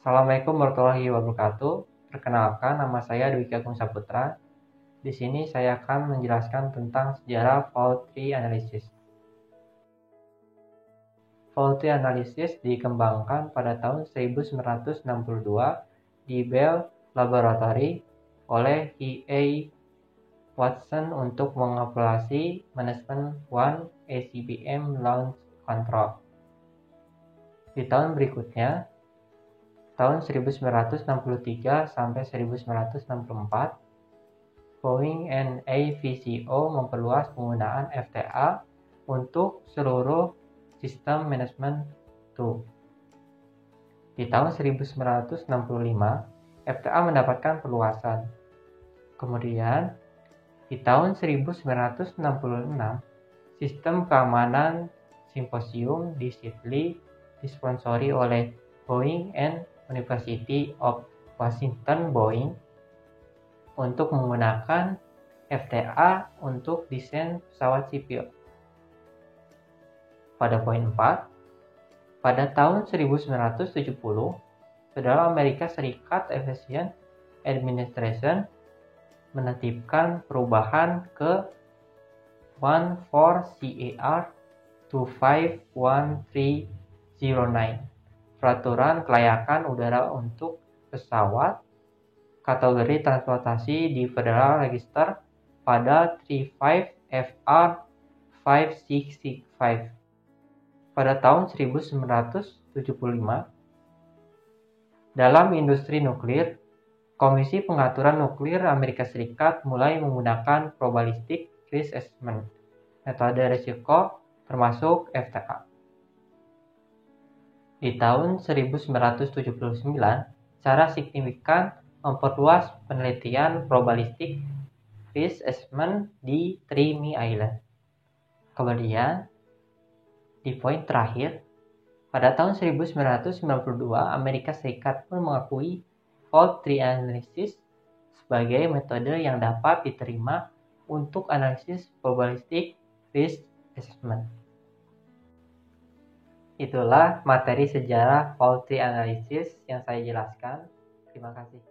Assalamualaikum warahmatullahi wabarakatuh. Perkenalkan, nama saya Dwiki Agung Saputra. Di sini saya akan menjelaskan tentang sejarah fault tree analysis. Fault tree analysis dikembangkan pada tahun 1962 di Bell Laboratory oleh E.A. Watson untuk mengevaluasi Management 1 ACBM Launch Control. Di tahun berikutnya, tahun 1963 sampai 1964, Boeing and AVCO memperluas penggunaan FTA untuk seluruh sistem manajemen 2. Di tahun 1965, FTA mendapatkan perluasan. Kemudian, di tahun 1966, sistem keamanan simposium di Sydney disponsori oleh Boeing and University of Washington Boeing untuk menggunakan FTA untuk desain pesawat sipil. Pada poin 4, pada tahun 1970, Federal Amerika Serikat Aviation Administration menetapkan perubahan ke 14 CAR 251309, Peraturan Kelayakan Udara untuk Pesawat kategori transportasi di Federal Register pada 35 FR 5665. Pada tahun 1975, dalam industri nuklir, Komisi Pengaturan Nuklir Amerika Serikat mulai menggunakan probabilistic risk assessment, metode risiko termasuk FTA. Di tahun 1979, secara signifikan memperluas penelitian probabilistic risk assessment di Three Island. Kemudian, di poin terakhir, pada tahun 1992, Amerika Serikat pun mengakui fault tree analysis sebagai metode yang dapat diterima untuk analisis probabilistic risk assessment. Itulah materi sejarah fault tree analysis yang saya jelaskan. Terima kasih.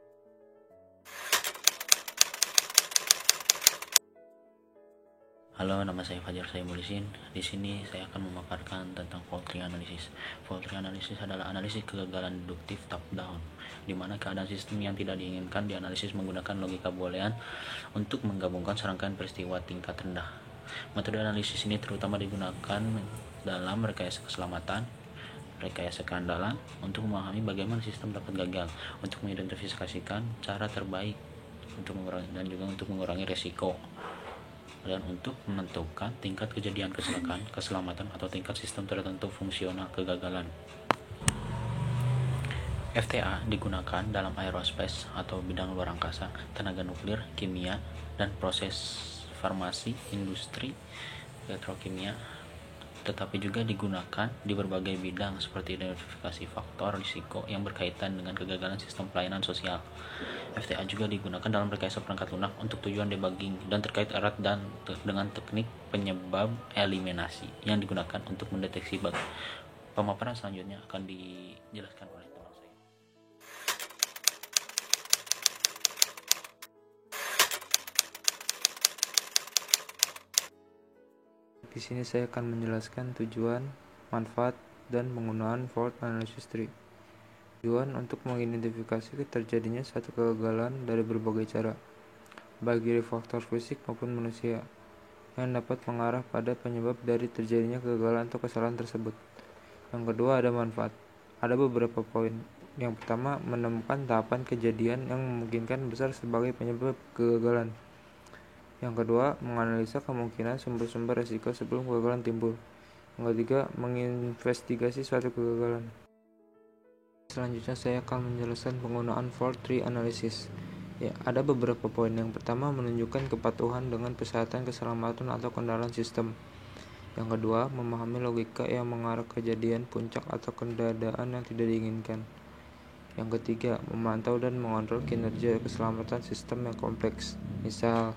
Halo, nama saya Fajar Saimulisin. Di sini saya akan memaparkan tentang fault tree analysis. Fault tree analysis adalah analisis kegagalan deduktif top down, di mana keadaan sistem yang tidak diinginkan dianalisis menggunakan logika boolean untuk menggabungkan serangkaian peristiwa tingkat rendah. Metode analisis ini terutama digunakan dalam rekayasa keselamatan, rekayasa keandalan, untuk memahami bagaimana sistem dapat gagal, untuk mengidentifikasikan cara terbaik untuk mengurangi dan juga untuk mengurangi resiko, dan untuk menentukan tingkat kejadian kecelakaan, keselamatan, atau tingkat sistem tertentu fungsional kegagalan. FTA digunakan dalam aerospace atau bidang luar angkasa, tenaga nuklir, kimia, dan proses farmasi, industri, petrokimia, tetapi juga digunakan di berbagai bidang seperti identifikasi faktor risiko yang berkaitan dengan kegagalan sistem pelayanan sosial. FTA juga digunakan dalam rekayasa perangkat lunak untuk tujuan debugging dan terkait erat dan dengan teknik penyebab eliminasi yang digunakan untuk mendeteksi bug. Pemaparan selanjutnya akan dijelaskan oleh teman saya. Di sini saya akan menjelaskan tujuan, manfaat, dan penggunaan fault analysis tree. Tujuan untuk mengidentifikasi terjadinya suatu kegagalan dari berbagai cara, baik dari faktor fisik maupun manusia, yang dapat mengarah pada penyebab dari terjadinya kegagalan atau kesalahan tersebut. Yang kedua, ada manfaat. Ada beberapa poin. Yang pertama, menemukan tahapan kejadian yang memungkinkan besar sebagai penyebab kegagalan. Yang kedua, menganalisa kemungkinan sumber-sumber resiko sebelum kegagalan timbul. Yang ketiga, menginvestigasi suatu kegagalan. Selanjutnya saya akan menjelaskan penggunaan fault tree analysis. Ada beberapa poin. Yang pertama, menunjukkan kepatuhan dengan kesehatan, keselamatan, atau kendala sistem. Yang kedua, memahami logika yang mengarah kejadian puncak atau keadaan yang tidak diinginkan. Yang ketiga, memantau dan mengontrol kinerja keselamatan sistem yang kompleks. Misal,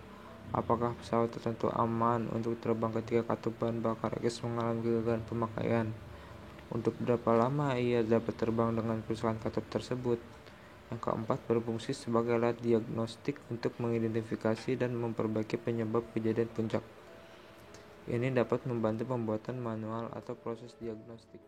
apakah pesawat tertentu aman untuk terbang ketika katup bahan bakar X mengalami kegagalan pemakaian. Untuk berapa lama ia dapat terbang dengan kerusakan katup tersebut. Yang keempat, berfungsi sebagai alat diagnostik untuk mengidentifikasi dan memperbaiki penyebab kejadian puncak. Ini dapat membantu pembuatan manual atau proses diagnostik.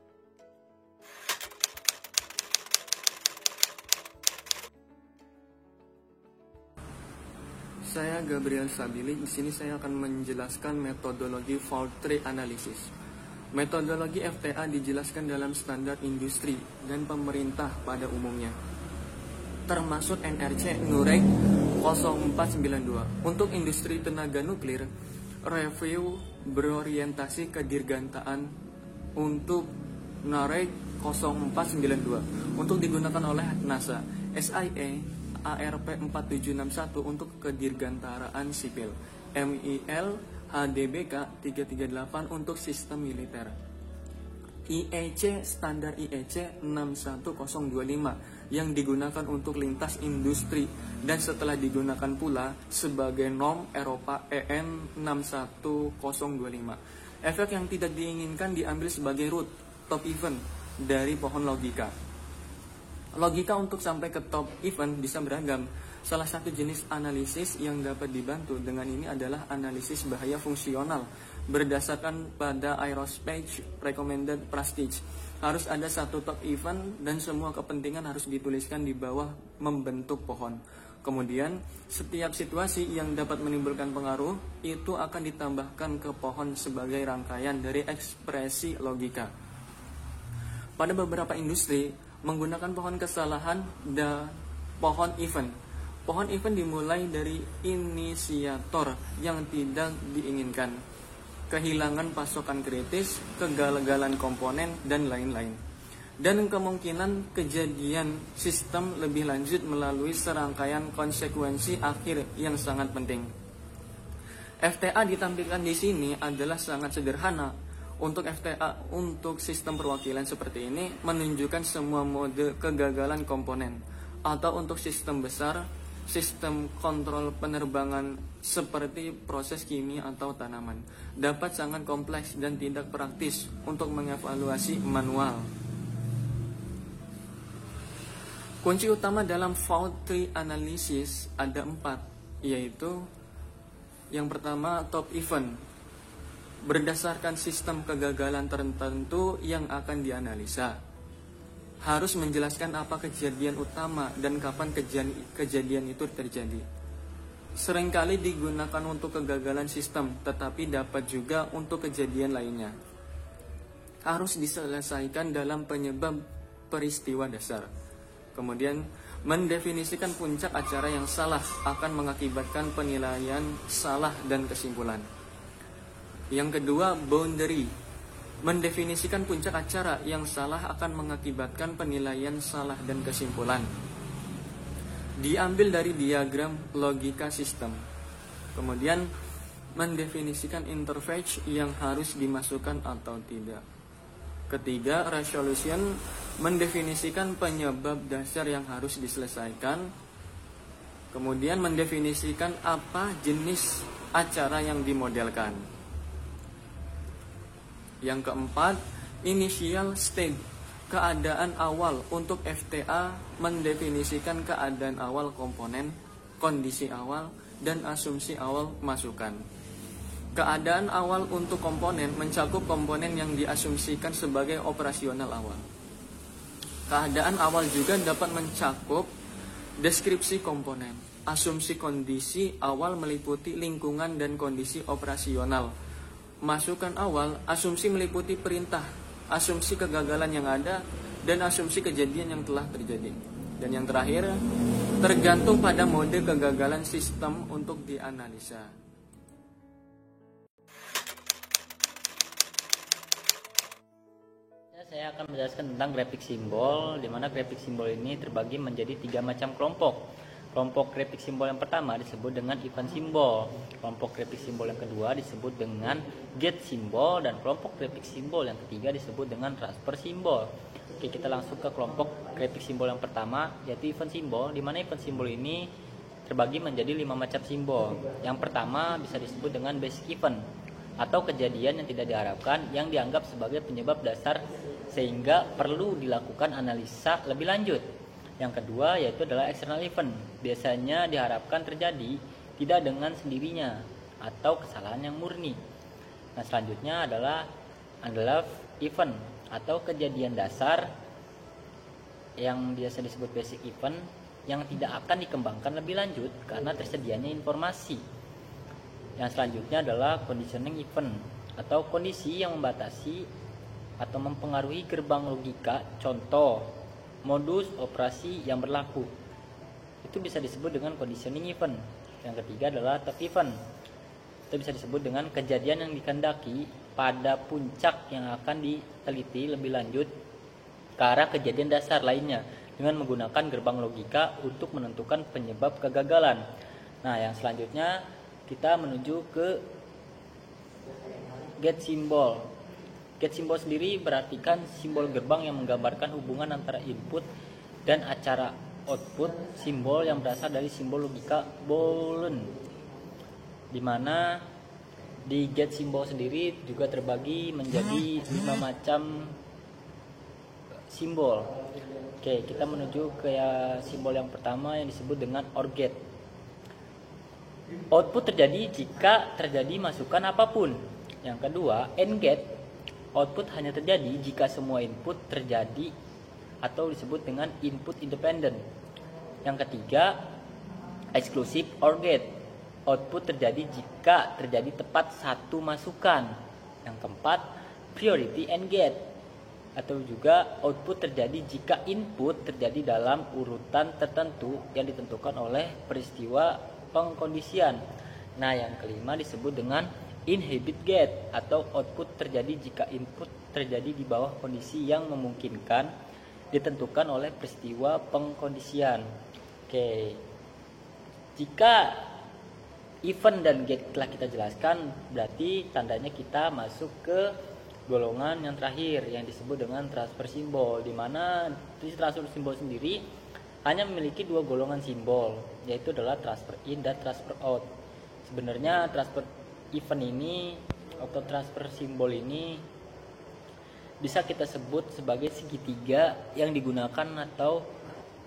Saya Gabriel Sabili. Di sini saya akan menjelaskan metodologi fault tree analysis. Metodologi FTA dijelaskan dalam standar industri dan pemerintah pada umumnya, termasuk NRC NUREC 0492. Untuk industri tenaga nuklir, review berorientasi ke dirgantaan untuk NUREC 0492 untuk digunakan oleh NASA, SIA ARP 4761 untuk kedirgantaraan sipil, MIL HDBK 338 untuk sistem militer, IEC standar IEC 61025 yang digunakan untuk lintas industri dan setelah digunakan pula sebagai norm Eropa EN 61025. Efek yang tidak diinginkan diambil sebagai root top event dari pohon logika. Logika untuk sampai ke top event bisa beragam. Salah satu jenis analisis yang dapat dibantu dengan ini adalah analisis bahaya fungsional berdasarkan pada Aerospace Recommended Prestige. Harus ada satu top event dan semua kepentingan harus dituliskan di bawah membentuk pohon. Kemudian, setiap situasi yang dapat menimbulkan pengaruh itu akan ditambahkan ke pohon sebagai rangkaian dari ekspresi logika. Pada beberapa industri, menggunakan pohon kesalahan dan pohon event. Pohon event dimulai dari inisiator yang tidak diinginkan, kehilangan pasokan kritis, kegagalan komponen, dan lain-lain. Dan kemungkinan kejadian sistem lebih lanjut melalui serangkaian konsekuensi akhir yang sangat penting. FTA ditampilkan di sini adalah sangat sederhana. Untuk FTA untuk sistem perwakilan seperti ini menunjukkan semua mode kegagalan komponen, atau untuk sistem besar, sistem kontrol penerbangan seperti proses kimia atau tanaman dapat sangat kompleks dan tidak praktis untuk mengevaluasi manual. Kunci utama dalam fault tree analysis ada 4, yaitu yang pertama top event. Berdasarkan sistem kegagalan tertentu yang akan dianalisa, harus menjelaskan apa kejadian utama dan kapan kejadian itu terjadi. Seringkali digunakan untuk kegagalan sistem, tetapi dapat juga untuk kejadian lainnya. Harus diselesaikan dalam penyebab peristiwa dasar. Kemudian, mendefinisikan puncak acara yang salah akan mengakibatkan penilaian salah dan kesimpulan. Yang kedua, boundary. Mendefinisikan puncak acara yang salah akan mengakibatkan penilaian salah dan kesimpulan. Diambil dari diagram logika sistem. Kemudian, mendefinisikan interface yang harus dimasukkan atau tidak. Ketiga, resolution. Mendefinisikan penyebab dasar yang harus diselesaikan. Kemudian, mendefinisikan apa jenis acara yang dimodelkan. Yang keempat, initial state, keadaan awal. Untuk FTA mendefinisikan keadaan awal komponen, kondisi awal, dan asumsi awal masukan. Keadaan awal untuk komponen mencakup komponen yang diasumsikan sebagai operasional awal. Keadaan awal juga dapat mencakup deskripsi komponen. Asumsi kondisi awal meliputi lingkungan dan kondisi operasional. Masukan awal, asumsi meliputi perintah, asumsi kegagalan yang ada, dan asumsi kejadian yang telah terjadi. Dan yang terakhir, tergantung pada mode kegagalan sistem untuk dianalisa. Saya akan menjelaskan tentang grafik simbol, di mana grafik simbol ini terbagi menjadi 3 macam kelompok. Kelompok grafik simbol yang pertama disebut dengan event simbol. Kelompok grafik simbol yang kedua disebut dengan get simbol, dan kelompok grafik simbol yang ketiga disebut dengan transfer simbol. Oke, kita langsung ke kelompok grafik simbol yang pertama, yaitu event simbol, di mana event simbol ini terbagi menjadi 5 macam simbol. Yang pertama bisa disebut dengan basic event. atau kejadian yang tidak diharapkan yang dianggap sebagai penyebab dasar sehingga perlu dilakukan analisa lebih lanjut. Yang kedua yaitu adalah external event. Biasanya diharapkan terjadi tidak dengan sendirinya atau kesalahan yang murni. Nah, selanjutnya adalah undeveloped event atau kejadian dasar yang biasa disebut basic event yang tidak akan dikembangkan lebih lanjut karena tersedianya informasi. Yang selanjutnya adalah conditioning event atau kondisi yang membatasi atau mempengaruhi gerbang logika, contoh modus operasi yang berlaku. Itu bisa disebut dengan conditioning event. Yang ketiga adalah top event. Itu bisa disebut dengan kejadian yang dikehendaki pada puncak yang akan diteliti lebih lanjut ke arah kejadian dasar lainnya dengan menggunakan gerbang logika untuk menentukan penyebab kegagalan. Nah, yang selanjutnya kita menuju ke gate symbol. Gate symbol sendiri berartikan simbol gerbang yang menggambarkan hubungan antara input dan acara output simbol yang berasal dari simbol logika Boolean, di mana di gate symbol sendiri juga terbagi menjadi 5 macam simbol. Oke, kita menuju ke simbol yang pertama yang disebut dengan OR gate. Output terjadi jika terjadi masukan apapun. Yang kedua, AND gate. Output hanya terjadi jika semua input terjadi atau disebut dengan input independent. Yang ketiga, exclusive OR gate. Output terjadi jika terjadi tepat satu masukan. Yang keempat, priority AND gate, atau juga output terjadi jika input terjadi dalam urutan tertentu yang ditentukan oleh peristiwa pengkondisian. Nah, yang kelima disebut dengan inhibit gate, atau output terjadi jika input terjadi di bawah kondisi yang memungkinkan ditentukan oleh peristiwa pengkondisian. Oke. Jika event dan gate telah kita jelaskan, berarti tandanya kita masuk ke golongan yang terakhir yang disebut dengan transfer simbol, di mana transfer simbol sendiri hanya memiliki 2 golongan simbol, yaitu adalah transfer in dan transfer out. Sebenarnya transfer event ini atau transfer simbol ini bisa kita sebut sebagai segitiga yang digunakan atau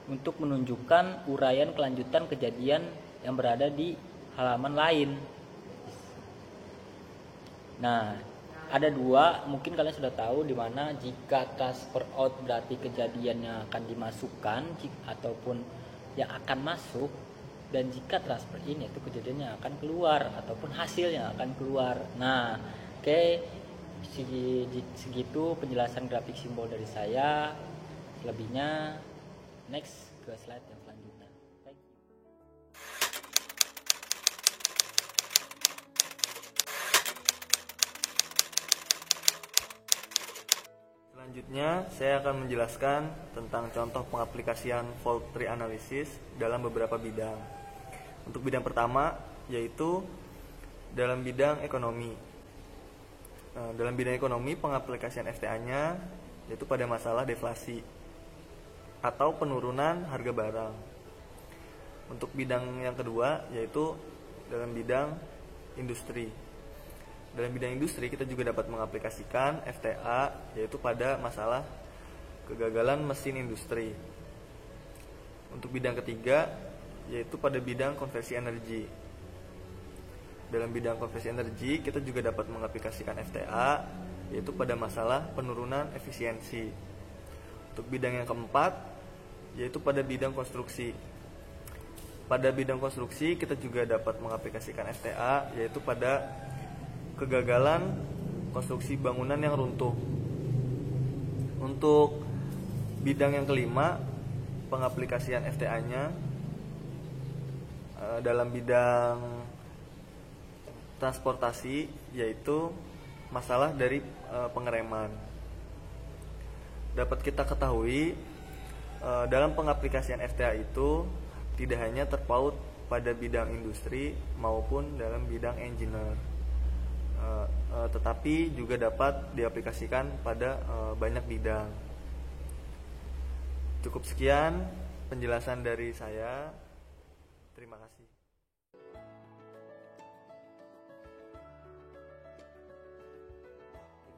untuk menunjukkan uraian kelanjutan kejadian yang berada di halaman lain. Nah, ada 2, mungkin kalian sudah tahu, di mana jika transfer out berarti kejadiannya akan dimasukkan ataupun yang akan masuk, dan jika transfer in itu kejadiannya akan keluar ataupun hasilnya akan keluar. Nah, oke, segitu penjelasan grafik simbol dari saya. Selebihnya next ke slide yang selanjutnya. Thank you. Selanjutnya, saya akan menjelaskan tentang contoh pengaplikasian fault tree analysis dalam beberapa bidang. Untuk bidang pertama, yaitu dalam bidang ekonomi. Dalam bidang ekonomi, pengaplikasian FTA-nya yaitu pada masalah deflasi atau penurunan harga barang. Untuk bidang yang kedua, yaitu dalam bidang industri. Dalam bidang industri kita juga dapat mengaplikasikan FTA yaitu pada masalah kegagalan mesin industri. Untuk bidang ketiga yaitu pada bidang konversi energi. Dalam bidang konversi energi kita juga dapat mengaplikasikan FTA yaitu pada masalah penurunan efisiensi. Untuk bidang yang keempat yaitu pada bidang konstruksi. Pada bidang konstruksi kita juga dapat mengaplikasikan FTA yaitu pada kegagalan konstruksi bangunan yang runtuh. Untuk bidang yang kelima, pengaplikasian FTA-nya dalam bidang transportasi yaitu masalah dari pengereman. Dapat kita ketahui dalam pengaplikasian FTA itu tidak hanya terpaut pada bidang industri maupun dalam bidang engineer. Tetapi juga dapat diaplikasikan pada banyak bidang. Cukup sekian penjelasan dari saya. Terima kasih.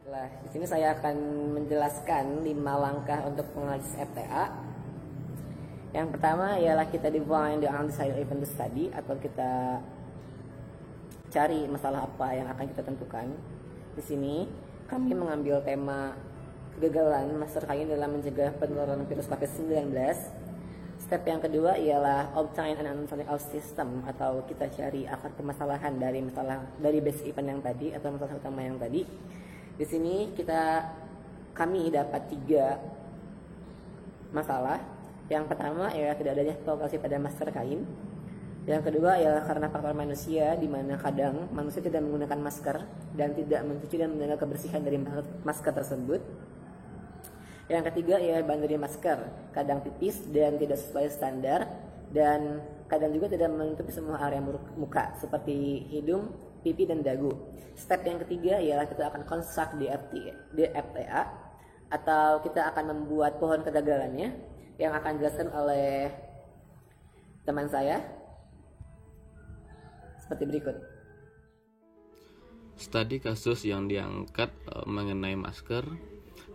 Di sini saya akan menjelaskan 5 langkah untuk menganalisis FTA. Yang pertama ialah kita define the undecided event study, atau kita cari masalah apa yang akan kita tentukan. Di sini kami mengambil tema kegagalan masker kain dalam mencegah penularan virus COVID-19. Step yang kedua ialah obtain an understanding of system, atau kita cari akar permasalahan dari basic event yang tadi atau masalah utama yang tadi. Di sini kami dapat 3 masalah. Yang pertama ialah tidak adanya provokasi pada masker kain. Yang kedua ialah karena faktor manusia, di mana kadang manusia tidak menggunakan masker dan tidak mencuci dan menjaga kebersihan dari masker tersebut. Yang ketiga ialah bahan dari masker, kadang tipis dan tidak sesuai standar, dan kadang juga tidak menutupi semua area muka seperti hidung, pipi, dan dagu. Step yang ketiga ialah kita akan construct DFTA, atau kita akan membuat pohon kegagalannya yang akan dijelaskan oleh teman saya seperti berikut. Studi kasus yang diangkat mengenai masker,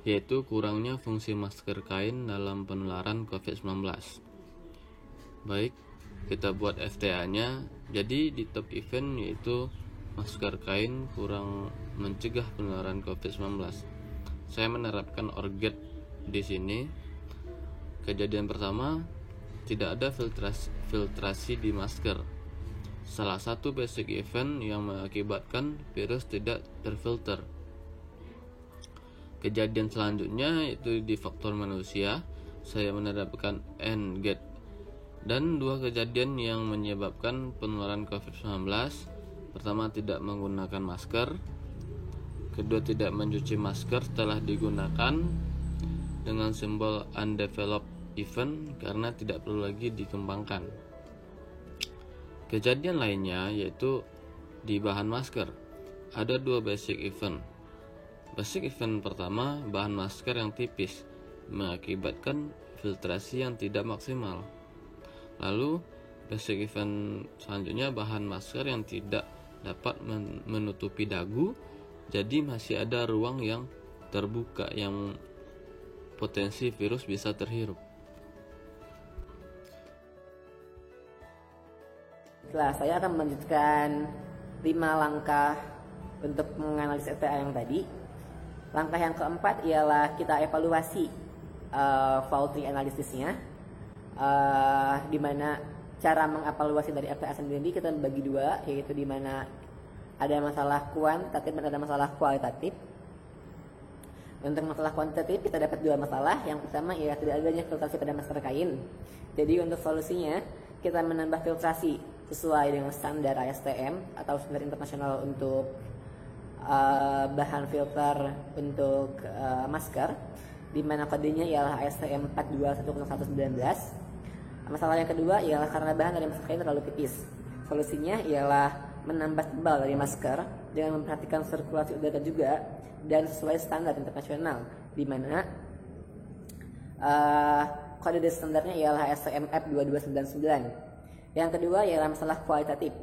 yaitu kurangnya fungsi masker kain dalam penularan COVID-19. Baik, kita buat FTA-nya. Jadi di top event yaitu masker kain kurang mencegah penularan COVID-19. Saya menerapkan ORGET di sini. Kejadian pertama, tidak ada filtrasi di masker. Salah satu basic event yang mengakibatkan virus tidak terfilter. Kejadian selanjutnya yaitu di faktor manusia. Saya menerapkan NGET. Dan 2 kejadian yang menyebabkan penularan COVID-19. Pertama, tidak menggunakan masker. Kedua, tidak mencuci masker setelah digunakan, dengan simbol undeveloped event karena tidak perlu lagi dikembangkan. Kejadian lainnya yaitu di bahan masker. Ada 2 basic event. Basic event pertama, bahan masker yang tipis mengakibatkan filtrasi yang tidak maksimal. Lalu basic event selanjutnya, bahan masker yang tidak dapat menutupi dagu, jadi masih ada ruang yang terbuka yang potensi virus bisa terhirup. Saya akan melanjutkan 5 langkah untuk menganalisis FTA yang tadi. Langkah yang keempat ialah kita evaluasi fault tree analisisnya, di mana cara mengevaluasi dari FTA sendiri kita bagi 2, yaitu di mana ada masalah kuantitatif dan ada masalah kualitatif. Untuk masalah kuantitatif kita dapat 2 masalah. Yang pertama ialah tidak adanya filtrasi pada masker kain. Jadi untuk solusinya kita menambah filtrasi sesuai dengan standar ASTM atau standar internasional untuk bahan filter untuk masker, di mana kodenya ialah ASTM 421119. Masalah yang kedua ialah karena bahan dari masker kain terlalu tipis. Solusinya ialah menambah tebal dari masker dengan memperhatikan sirkulasi udara juga dan sesuai standar internasional, di mana kode standarnya ialah ASTM F2299. Yang kedua ialah masalah kualitatif,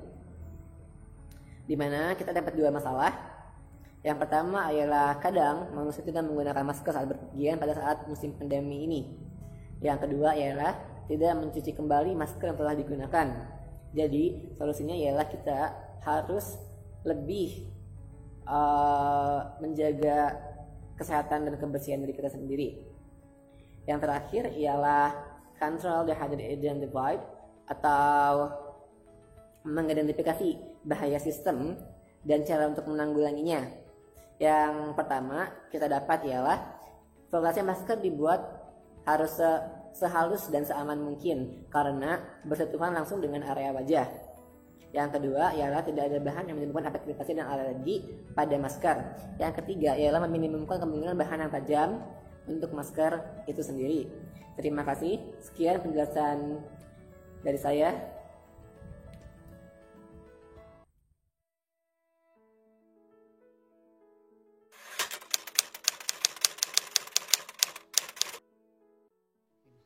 di mana kita dapat 2 masalah. Yang pertama ialah kadang manusia tidak menggunakan masker saat berpergian pada saat musim pandemi ini. Yang kedua ialah tidak mencuci kembali masker yang telah digunakan. Jadi solusinya ialah kita harus lebih menjaga kesehatan dan kebersihan diri kita sendiri. Yang terakhir ialah control the hidden agent divide, atau mengidentifikasi bahaya sistem dan cara untuk menanggulanginya. Yang pertama kita dapat ialah filtrasi masker dibuat harus sehalus dan seaman mungkin karena bersentuhan langsung dengan area wajah. Yang kedua ialah tidak ada bahan yang menimbulkan efek iritasi dan alergi pada masker. Yang ketiga ialah meminimumkan kemungkinan bahan yang tajam untuk masker itu sendiri. Terima kasih. Sekian penjelasan dari saya.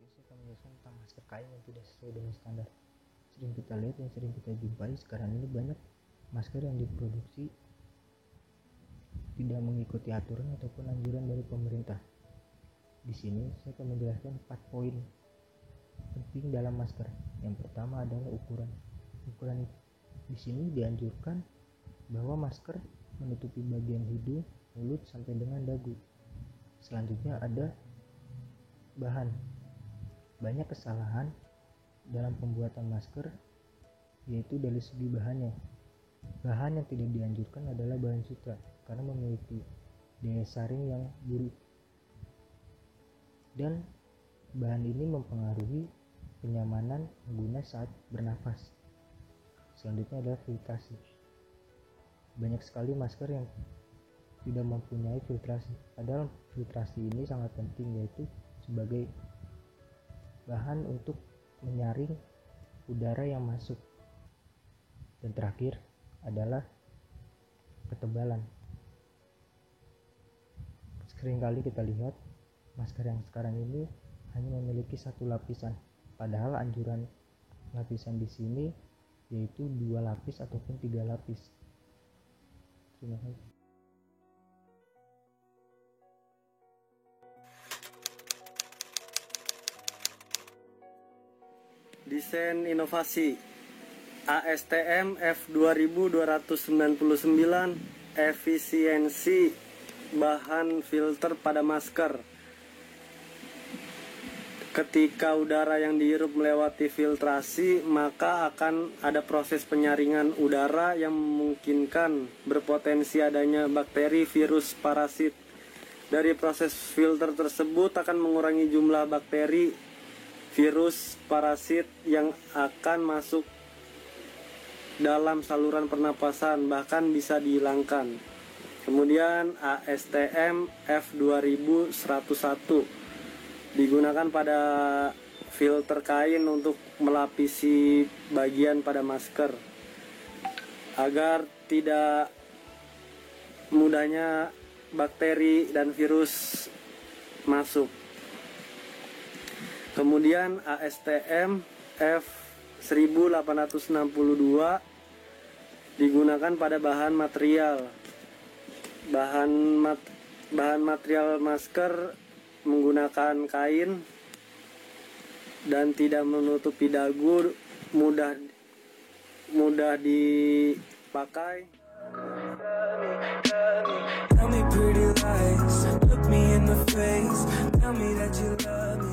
Saya akan menjelaskan tentang masker kain yang tidak sesuai dengan standar. Sering kita lihat dan sering kita jumpai sekarang ini banyak masker yang diproduksi tidak mengikuti aturan ataupun anjuran dari pemerintah. Di sini saya akan menjelaskan 4 poin penting dalam masker. Yang pertama adalah ukuran. Ukuran di sini dianjurkan bahwa masker menutupi bagian hidung, mulut sampai dengan dagu. Selanjutnya ada bahan. Banyak kesalahan dalam pembuatan masker, yaitu dari segi bahannya. Bahan yang tidak dianjurkan adalah bahan sutra karena memiliki daya saring yang buruk, dan bahan ini mempengaruhi kenyamanan pengguna saat bernafas. Selanjutnya adalah filtrasi. Banyak sekali masker yang tidak mempunyai filtrasi, padahal filtrasi ini sangat penting, yaitu sebagai bahan untuk menyaring udara yang masuk. Dan terakhir adalah ketebalan. Seringkali kita lihat masker yang sekarang ini hanya memiliki 1 lapisan, padahal anjuran lapisan di sini yaitu 2 lapis ataupun 3 lapis. Terima kasih. Desain inovasi ASTM F2299, efisiensi bahan filter pada masker. Ketika udara yang dihirup melewati filtrasi, maka akan ada proses penyaringan udara yang memungkinkan berpotensi adanya bakteri, virus, parasit. Dari proses filter tersebut akan mengurangi jumlah bakteri, virus, parasit yang akan masuk dalam saluran pernapasan, bahkan bisa dihilangkan. Kemudian ASTM F2101 digunakan pada filter kain untuk melapisi bagian pada masker agar tidak mudahnya bakteri dan virus masuk. Kemudian ASTM F1862 digunakan pada bahan material. Bahan material masker menggunakan kain dan tidak menutupi dagu, mudah dipakai. Tell me pretty lies, look me in the face, tell me that you love me.